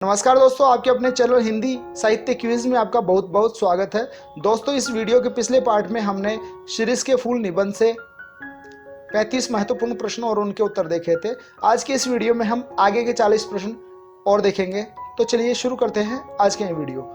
नमस्कार दोस्तों, आपके अपने चैनल हिंदी साहित्य क्विज में आपका बहुत बहुत स्वागत है। दोस्तों, इस वीडियो के पिछले पार्ट में हमने शिरीष के फूल निबंध से 35 महत्वपूर्ण प्रश्न और उनके उत्तर देखे थे। आज के इस वीडियो में हम आगे के 40 प्रश्न और देखेंगे। तो चलिए शुरू करते हैं आज के वीडियो।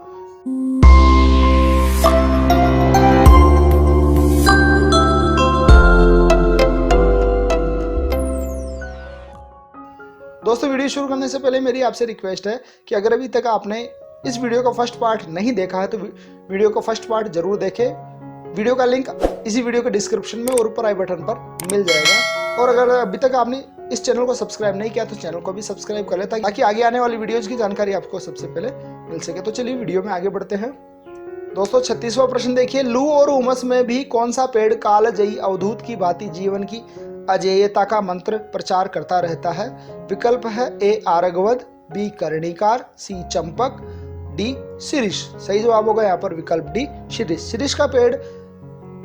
दोस्तों, वीडियो शुरू करने से पहले मेरी आपसे रिक्वेस्ट है कि अगर अभी तक आपने इस वीडियो का फर्स्ट पार्ट नहीं देखा है तो वीडियो का फर्स्ट पार्ट जरूर देखें। वीडियो का लिंक इसी वीडियो के डिस्क्रिप्शन में और ऊपर आई बटन पर मिल जाएगा। और अगर अभी तक आपने इस चैनल को सब्सक्राइब नहीं किया तो चैनल को भी सब्सक्राइब कर ले, ताकि आगे आने वाली वीडियोज की जानकारी आपको सबसे पहले मिल सके। तो चलिए वीडियो में आगे बढ़ते हैं। दोस्तों, 36वां प्रश्न देखिए। लू और उमस में भी कौन सा पेड़ कालजयी अवधूत की भांति जीवन की अजेयता का मंत्र प्रचार करता रहता है? विकल्प है ए आरगवद, बी कर्णिकार, सी चंपक, डी शिरीष। सही जवाब होगा यहाँ पर विकल्प डी शिरीष। शिरीष का पेड़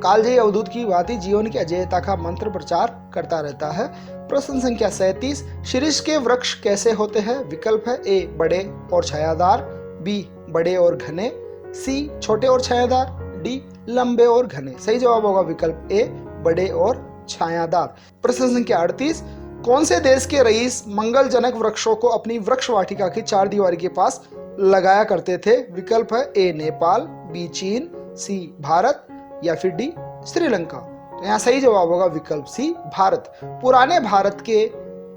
कालजयी अवधूत की भांति जीवन की अजेयता का मंत्र प्रचार करता रहता है। प्रश्न संख्या 37। शिरीष के वृक्ष कैसे होते हैं? विकल्प है ए बड़े और छायादार, बी बड़े और घने, सी छोटे और छायादार, डी लंबे और घने। सही जवाब होगा विकल्प ए बड़े और छायादार। प्रश्न संख्या 38। कौन से देश के रईस मंगलजनक वृक्षों को अपनी वृक्ष वाटिका की चार दीवारी के पास लगाया करते थे? विकल्प है ए नेपाल, बी चीन, सी भारत या फिर डी श्रीलंका। तो यहाँ सही जवाब होगा विकल्प सी भारत। पुराने भारत के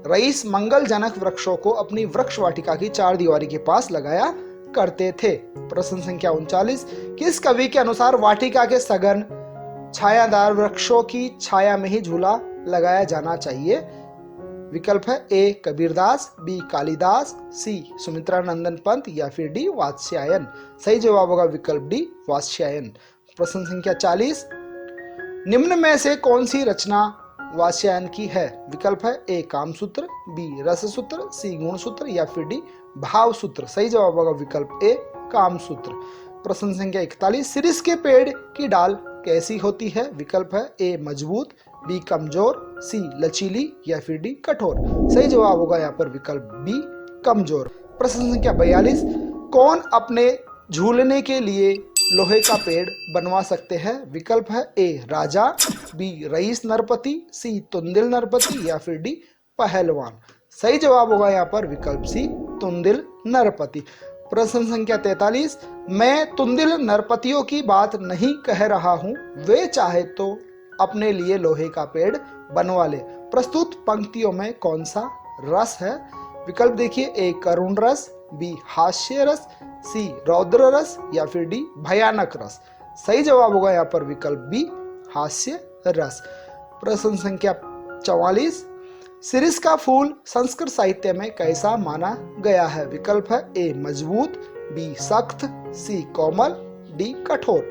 रईस मंगलजनक वृक्षों को अपनी वृक्ष वाटिका की चार दीवारी के पास लगाया करते थे। प्रश्न संख्या 39। किस कवि के अनुसार वाटिका के सघन छायादार वृक्षों की छाया में ही झूला लगाया जाना चाहिए? विकल्प है ए कबीरदास, बी कालिदास, सी सुमित्रा नंदन पंत या फिर डी वात्स्यायन। सही जवाब होगा विकल्प डी वात्स्यायन। प्रश्न संख्या 40। निम्न में से कौन सी रचना वात्स्यायन की है? विकल्प है ए कामसूत्र, बी रससूत्र, सी गुणसूत्र या फिर डी भावसूत्र। सही जवाब होगा विकल्प ए कामसूत्र। प्रश्न संख्या 41। शिरीष के पेड़ की डाल कैसी होती है? विकल्प है ए मजबूत, बी कमजोर, सी लचीली या फिर डी कठोर। सही जवाब होगा यहाँ पर विकल्प बी कमजोर। प्रश्न संख्या 42। कौन अपने झूलने के लिए लोहे का पेड़ बनवा सकते हैं? विकल्प है ए राजा, बी रईस नरपति, सी तुंदिल नरपति या फिर डी पहलवान। सही जवाब होगा यहाँ पर विकल्प सी तुंदिल नरपति। प्रश्न संख्या 43। मैं तुंदिल नरपतियों की बात नहीं कह रहा हूं, वे चाहे तो अपने लिए लोहे का पेड़ बनवा ले। प्रस्तुत पंक्तियों में कौन सा रस है? विकल्प देखिए ए करुण रस, बी हास्य रस, सी रौद्र रस या फिर डी भयानक रस। सही जवाब होगा यहाँ पर विकल्प बी हास्य रस। प्रश्न संख्या 44। शिरीष का फूल संस्कृत साहित्य में कैसा माना गया है? विकल्प है ए मजबूत, बी सख्त, सी कोमल, डी कठोर।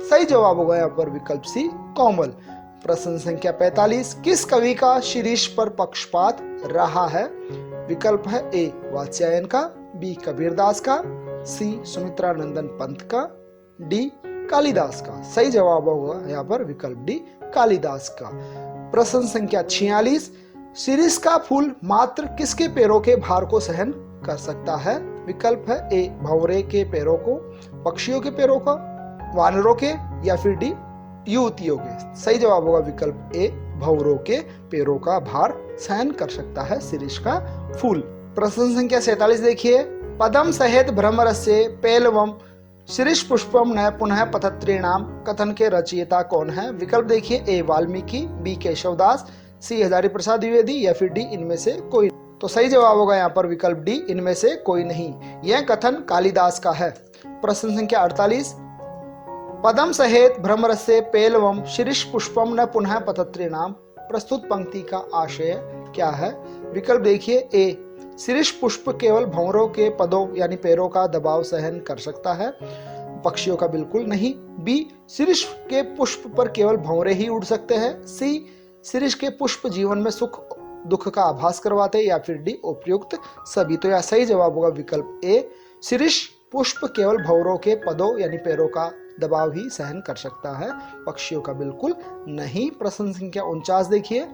सही जवाब होगा यहाँ पर विकल्प सी कोमल। प्रश्न संख्या 45। किस कवि का शिरीष पर पक्षपात रहा है? विकल्प है ए वात्स्यायन का, बी कबीरदास का, सी सुमित्रा नंदन पंत का, डी कालिदास का। सही जवाब होगा यहाँ पर विकल्प डी कालिदास का। प्रश्न संख्या 46। शिरीष का फूल मात्र किसके पैरों के भार को सहन कर सकता है? विकल्प है ए भंवरे के पैरों को, पक्षियों के पैरों का, वानरों के या फिर डी युवतियों के। सही जवाब होगा विकल्प ए भंवरों के पैरों का भार सहन कर सकता है शिरीष का फूल। प्रश्न संख्या 47 देखिए। पदम सहेत भ्रमरस्य पेलवम शिरीष पुष्पम न पुनः पतत्रीणाम कथन के रचयिता कौन है? विकल्प देखिए ए वाल्मीकि, बी केशवदास, सी हजारी प्रसाद द्विवेदी या फिर डी इनमें से कोई। तो सही जवाब होगा यहाँ पर विकल्प डी इनमें से कोई नहीं। यह कथन कालिदास का है। प्रश्न संख्या 48। पदम सहेत भ्रमरस्य पेलवम शिरीष पुष्पम न पुनः पतत्रीणाम प्रस्तुत पंक्ति का आशय क्या है? विकल्प देखिए ए शिरीष पुष्प केवल भंवरों के पदों यानी पैरों का दबाव सहन कर सकता है, पक्षियों का बिल्कुल नहीं, बी शिरीष के पुष्प पर केवल भंवरे ही उड़ सकते हैं, सी शिरीष के पुष्प जीवन में सुख दुख का आभास करवाते हैं या फिर डी उपयुक्त सभी। तो यह सही जवाब होगा विकल्प ए शिरीष पुष्प केवल भंवरों के पदों यानी पैरों का दबाव ही सहन कर सकता है, पक्षियों का बिल्कुल नहीं। प्रश्न संख्या 49 देखिए।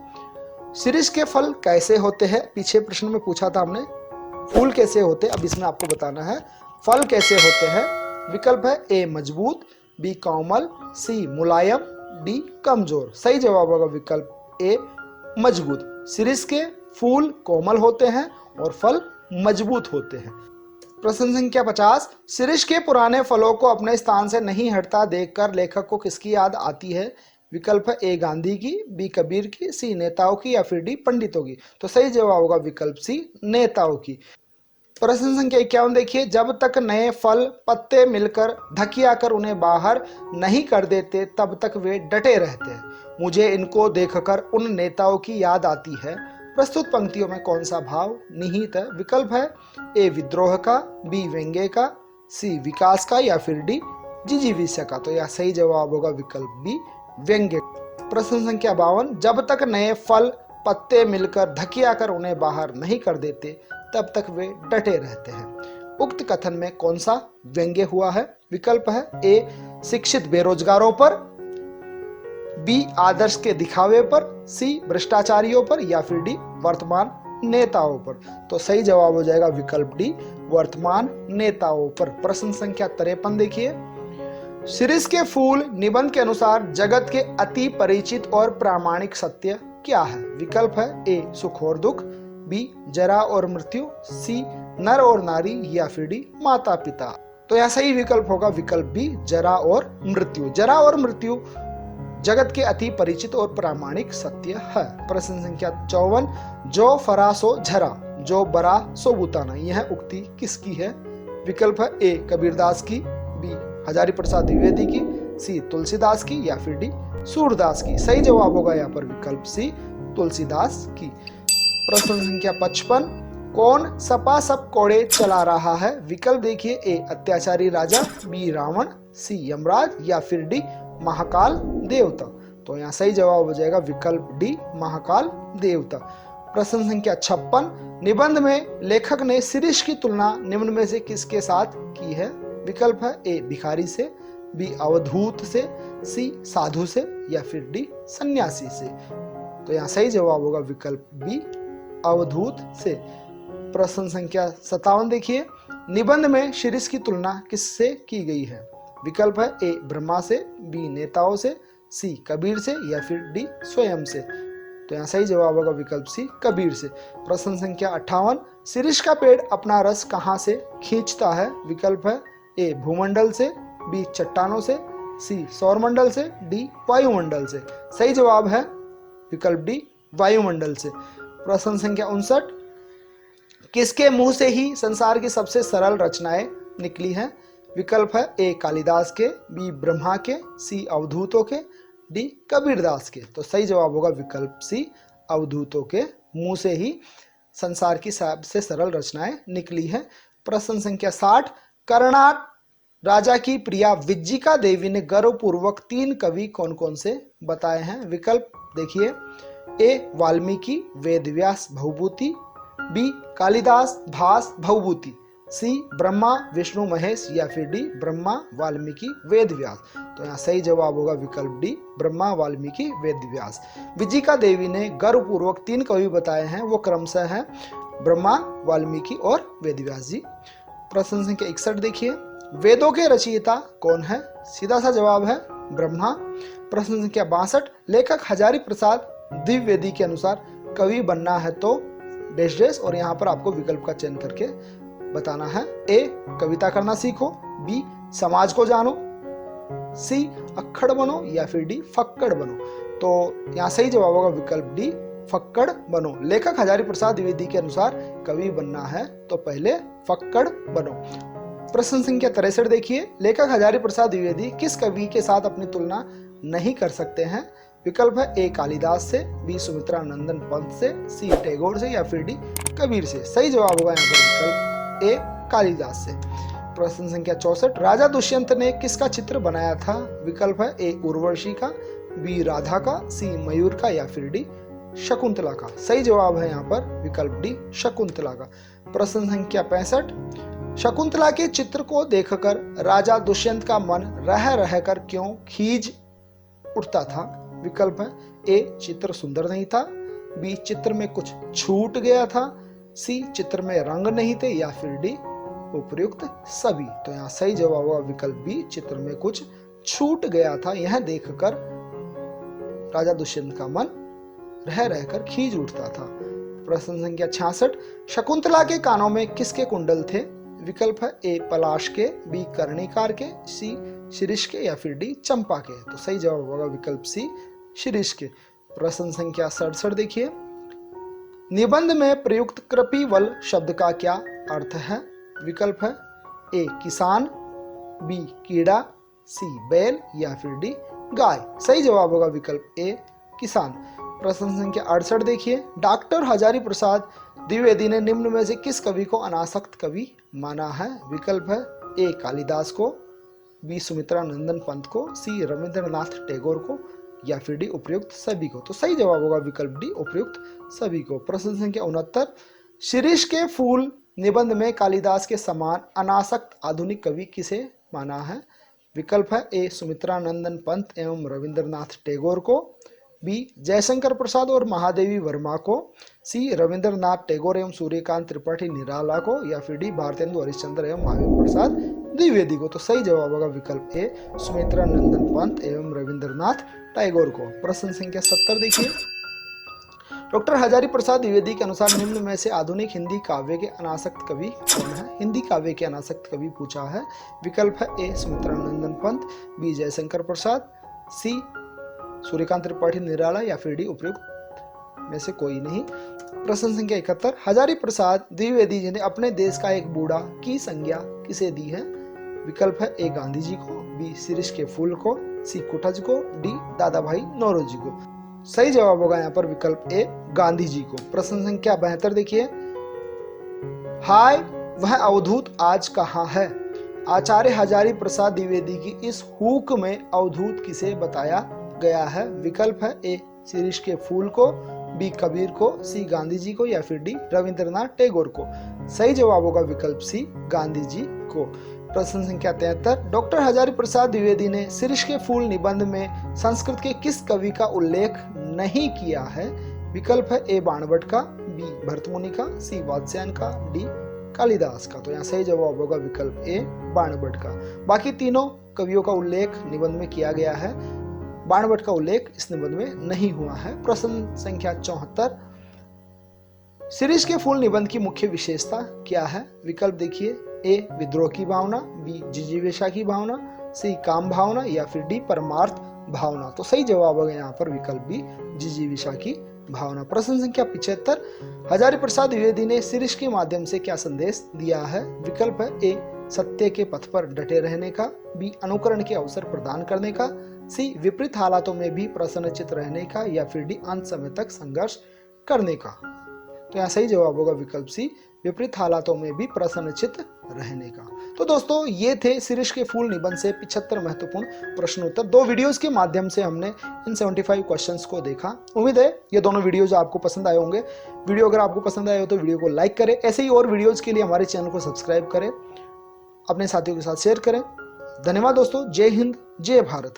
शिरीष के फल कैसे होते हैं? पीछे प्रश्न में पूछा था हमने। फूल कैसे होते, अब इसमें आपको बताना है फल कैसे होते हैं। विकल्प है ए मजबूत, बी कोमल, सी मुलायम, डी कमजोर। सही जवाब होगा विकल्प ए मजबूत। शिरीष के फूल कोमल होते हैं और फल मजबूत होते हैं। प्रश्न संख्या 50, शिरीष के पुराने फलों को अपने स्थान से नहीं हटता देखकर लेखक को किसकी याद आती है। विकल्प है ए गांधी की, बी कबीर की, सी नेताओं की या फिर डी पंडितों की। तो सही जवाब होगा विकल्प सी नेताओं की। प्रश्न संख्या 51 देखिए, जब तक नए फल पत्ते मिलकर धकियाकर उन्हें बाहर नहीं कर देते तब तक वे डटे रहते हैं। मुझे इनको देखकर उन नेताओं की याद आती है। प्रस्तुत पंक्तियों में कौन सा भाव निहित है। विकल्प है ए विद्रोह का, बी व्यंग्य का, सी विकास का या फिर डी जिजीविषा का। तो यह सही जवाब होगा विकल्प बी व्यंग्य। प्रश्न संख्या 52, जब तक नए फल पत्ते मिलकर धकियाकर उन्हें बाहर नहीं कर देते तब तक वे डटे रहते हैं। उक्त कथन में कौन सा व्यंग्य हुआ है। विकल्प है ए शिक्षित बेरोजगारों पर, बी आदर्श के दिखावे पर, सी भ्रष्टाचारियों पर या फिर डी वर्तमान नेताओं पर। तो सही जवाब हो जाएगा विकल्प डी वर्तमान नेताओं पर। प्रश्न संख्या 53 देखिए, शिरीष के फूल निबंध के अनुसार जगत के अति परिचित और प्रामाणिक सत्य क्या है। विकल्प है ए सुख और दुख, बी जरा और मृत्यु, सी नर और नारी या फिर डी माता पिता। तो यह सही विकल्प होगा विकल्प बी जरा और मृत्यु। जरा और मृत्यु जगत के अति परिचित और प्रामाणिक सत्य है। प्रश्न संख्या 54, जो फरा सो झरा, जो बरा सो बुताना, यह उक्ति किसकी है। विकल्प है ए कबीरदास की, बी हजारी प्रसाद द्विवेदी की, सी तुलसीदास की या फिर डी सूरदास की। सही जवाब होगा यहाँ पर विकल्प सी तुलसीदास की। प्रश्न संख्या 55, कौन सपासप कोड़े चला रहा है। विकल्प देखिए ए अत्याचारी राजा, बी रावण, सी यमराज या फिर डी महाकाल देवता। तो यहाँ सही जवाब हो जाएगा विकल्प डी महाकाल देवता। प्रश्न संख्या 56, निबंध में लेखक ने शिरीष की तुलना निम्न में से किसके साथ की है। विकल्प है ए भिखारी से, बी अवधूत से, सी साधु से या फिर डी सन्यासी से। तो यहाँ सही जवाब होगा विकल्प बी अवधूत से। प्रश्न संख्या 57 देखिए, निबंध में शिरीष की तुलना किससे की गई है। विकल्प है ए ब्रह्मा से, बी नेताओं से, सी कबीर से या फिर डी स्वयं से। तो यहाँ सही जवाब होगा विकल्प सी कबीर से। प्रश्न संख्या 58, शिरीष का पेड़ अपना रस कहाँ से खींचता है। विकल्प है ए भूमंडल से, बी चट्टानों से, सी सौरमंडल से, डी वायुमंडल से। सही जवाब है विकल्प डी वायुमंडल से। प्रश्न संख्या 59, किसके मुंह से ही संसार की सबसे सरल रचनाएं निकली हैं। विकल्प है ए कालिदास के, बी ब्रह्मा के, सी अवधूतों के, डी कबीरदास के। तो सही जवाब होगा विकल्प सी अवधूतों के मुंह से ही संसार की सबसे सरल रचनाएं निकली हैं। प्रश्न संख्या 60, कर्नाट राजा की प्रिया विज्जिका देवी ने गर्वपूर्वक 3 कवि कौन कौन से बताए हैं। विकल्प देखिए ए वाल्मीकि, वेदव्यास, भवभूति, बी कालिदास, भास, भवभूति, सी ब्रह्मा, विष्णु, महेश या फिर डी ब्रह्मा, वाल्मीकि, वेदव्यास। तो यहाँ सही जवाब होगा विकल्प डी ब्रह्मा, वाल्मीकि, वेदव्यास। विज्जिका देवी ने गर्वपूर्वक 3 कवि बताए हैं, वो क्रमशः हैं ब्रह्मा, वाल्मीकि और वेदव्यास जी। प्रश्न संख्या 61 देखिए, वेदों के रचयिता कौन है। सीधा सा जवाब है ब्रह्मा। प्रश्न संख्या 62, लेखक हजारी प्रसाद द्विवेदी के अनुसार कवि बनना है तो डैश डैश, और यहाँ पर आपको विकल्प का चयन करके बताना है। ए कविता करना सीखो, बी समाज को जानो, सी अक्खड़ बनो या फिर डी फक्कड़ बनो। तो यहाँ सही जवाब होगा विकल्प डी फक्कड़ बनो। लेखक हजारी प्रसाद द्विवेदी के अनुसार कवि बनना है तो पहले फक्कड़ बनो। प्रश्न संख्या 63 देखिए, लेखक हजारी प्रसाद द्विवेदी किस कवि के साथ अपनी तुलना नहीं कर सकते हैं। विकल्प है ए कालिदास से, बी सुमित्रा नंदन पंत से, सी टैगोर से या फिर डी कबीर से। सही जवाब होगा यहाँ पर विकल्प ए कालिदास से। प्रश्न संख्या 64, राजा दुष्यंत ने किसका चित्र बनाया था। विकल्प है ए उर्वशी का, बी राधा का, सी मयूर का या फिर डी शकुंतला का। सही जवाब है यहाँ पर विकल्प डी शकुंतला का। प्रश्न संख्या 65, शकुंतला के चित्र को देखकर राजा दुष्यंत का मन रह रहकर क्यों खींच उठता था। विकल्प है ए चित्र सुंदर नहीं था, बी चित्र में कुछ छूट गया था, सी चित्र में रंग नहीं थे, या फिर डी उपयुक्त सभी। तो यहाँ सही जवाब होगा विकल्प बी, चित्र में कुछ छूट गया था, यह देखकर राजा दुष्यंत का मन रह रहकर खींच उठता था। प्रश्न संख्या 66, शकुंतला के कानों में किसके कुंडल थे? विकल्प है ए पलाश के, बी कर्णिकार के, सी शिरीष के, या फिर डी चंपा के। तो सही जवाब होगा विकल्प सी, शिरीष के। प्रश्न संख्या 67 देखिए, निबंध में प्रयुक्त कृपिवल शब्द का क्या अर्थ है? विकल्प है ए किसान, बी कीड़ा, सी बैल, या फिर डी गाय। सही जवाब होगा विकल्प ए किसान। प्रश्न संख्या 68 देखिए, डॉक्टर हजारी प्रसाद द्विवेदी ने निम्न में से किस कवि को अनासक्त कवि माना है? विकल्प है ए कालिदास को, बी सुमित्रा नंदन पंत को, सी रविंद्रनाथ टैगोर को, या फिर डी उपयुक्त सभी को। तो सही जवाब होगा विकल्प डी उपयुक्त सभी को। प्रश्न संख्या 69, शिरीष के फूल निबंध में कालिदास के समान अनासक्त आधुनिक कवि किसे माना है? विकल्प है ए सुमित्रा नंदन पंत एवं रविंद्रनाथ टैगोर को, बी जयशंकर प्रसाद और महादेवी वर्मा को, सी रविंद्रनाथ टैगोर एवं सूर्यकांत त्रिपाठी निराला को, या फिर डी भारतेंदु हरिश्चंद्र एवं महावीर प्रसाद द्विवेदी को। तो सही जवाब होगा विकल्प ए सुमित्रा नंदन पंत एवं रविंद्रनाथ टैगोर को। प्रश्न संख्या 70 देखिए, डॉक्टर हजारी प्रसाद द्विवेदी के अनुसार निम्न में से आधुनिक हिंदी काव्य के अनासक्त कवि कौन है? हिंदी काव्य के अनासक्त कवि पूछा है। विकल्प है ए सुमित्रा नंदन पंत, बी जयशंकर प्रसाद, सी सूर्यकांत त्रिपाठी निराला, या फिर डी उपयुक्त में से कोई नहीं। प्रश्न संख्या 71, हजारी प्रसाद द्विवेदी जी ने अपने देश का एक बूढ़ा की संज्ञा किसे दी है? विकल्प है ए गांधी जी को, बी शिरीष के फूल को, सी कुटज को, डी दादा भाई नौरोजी को। सही जवाब होगा यहाँ पर विकल्प ए गांधी जी को। प्रश्न संख्या 72 देखिए, हाय वह अवधूत आज कहाँ है? आचार्य हजारी प्रसाद द्विवेदी की इस हुक में अवधूत किसे बताया गया है? विकल्प है ए शिरीष के फूल को, बी कबीर को, सी गांधी जी को, या फिर डी रविंद्रनाथ टैगोर को। सही जवाब होगा विकल्प सी गांधी जी को। प्रश्न संख्या 73, डॉक्टर हजारी प्रसाद द्विवेदी ने शिरीष के फूल निबंध में संस्कृत के किस कवि का उल्लेख नहीं किया है? विकल्प है ए बाणभट्ट का, बी भरतमुनि का, सी वात्स्यायन का, डी कालिदास का। तो यहाँ सही जवाब होगा विकल्प ए बाणभट्ट का। बाकी तीनों कवियों का उल्लेख निबंध में किया गया है, बाणभट्ट का उल्लेख इस निबंध में नहीं हुआ है। प्रश्न संख्या 74, शिरीष के फूल निबंध की मुख्य विशेषता क्या है? विकल्प देखिए, ए विद्रोह की भावना, बी जिजीविषा की भावना, सी काम भावना, या फिर डी परमार्थ भावना। तो सही जवाब होगा यहाँ पर विकल्प बी जिजीविषा की भावना। प्रश्न संख्या 75, हजारी प्रसाद द्विवेदी ने शिरीष के माध्यम से क्या संदेश दिया है? विकल्प है ए सत्य के पथ पर डटे रहने का, बी अनुकरण के अवसर प्रदान करने का, सी विपरीत हालातों में भी प्रसन्नचित रहने का, या फिर डी अंत समय तक संघर्ष करने का। तो यहाँ सही जवाब होगा विकल्प सी विपरीत हालातों में भी प्रसन्नचित रहने का। तो दोस्तों ये थे शिरीष के फूल निबंध से 75 महत्वपूर्ण प्रश्न उत्तर। 2 वीडियोस के माध्यम से हमने इन 75 क्वेश्चंस को देखा। उम्मीद है ये दोनों वीडियोज आपको पसंद आए होंगे। वीडियो अगर आपको पसंद आए हो तो वीडियो को लाइक करें, ऐसे ही और वीडियोज के लिए हमारे चैनल को सब्सक्राइब करें, अपने साथियों के साथ शेयर करें। धन्यवाद दोस्तों। जय हिंद, जय भारत।